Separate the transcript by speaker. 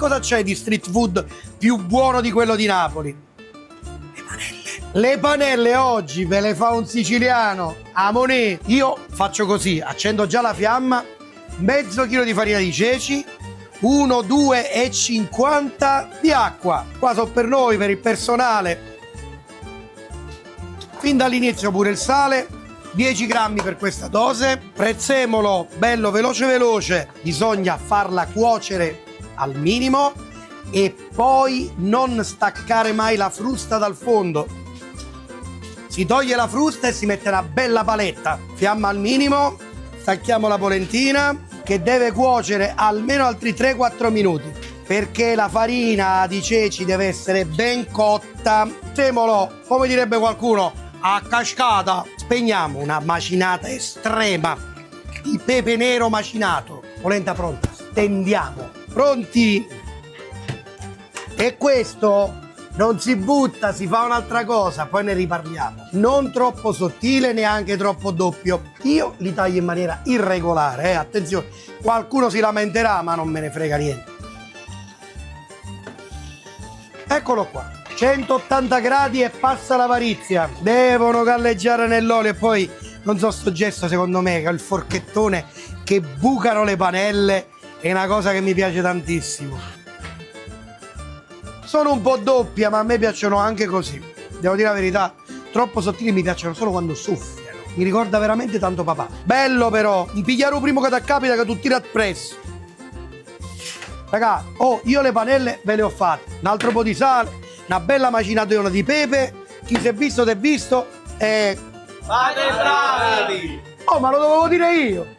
Speaker 1: Cosa c'è di street food più buono di quello di Napoli? Le panelle. Le panelle oggi ve le fa un siciliano a Monet. Io faccio così, accendo già la fiamma, mezzo chilo di farina di ceci, 1, 2 e 50 di acqua. Qua so per noi, per il personale. Fin dall'inizio pure il sale, 10 grammi per questa dose. Prezzemolo bello veloce, bisogna farla cuocere al minimo e poi non staccare mai la frusta dal fondo. Si toglie la frusta e si mette una bella paletta. Fiamma al minimo, stacchiamo la polentina che deve cuocere almeno altri 3-4 minuti perché la farina di ceci deve essere ben cotta. Prezzemolo, come direbbe qualcuno, a cascata. Spegniamo una macinata estrema di pepe nero macinato. Polenta pronta, stendiamo. Pronti? E questo non si butta, si fa un'altra cosa, poi ne riparliamo. Non troppo sottile, neanche troppo doppio. Io li taglio in maniera irregolare, attenzione. Qualcuno si lamenterà, ma non me ne frega niente. Eccolo qua. 180 gradi e passa l'avarizia. Devono galleggiare nell'olio e poi, non so sto gesto secondo me, che il forchettone che bucano le panelle è una cosa che mi piace tantissimo. Sono un po' doppia, ma a me piacciono anche così. Devo dire la verità, troppo sottili mi piacciono solo quando soffiano. Mi ricorda veramente tanto papà. Bello però, di pigliare il primo che ti capita che tu tiri appresso. Raga, io le panelle ve le ho fatte. Un altro po' di sale, una bella macinatona di pepe. Chi si è visto, si è visto.
Speaker 2: Fate bravi!
Speaker 1: Oh, ma lo dovevo dire io!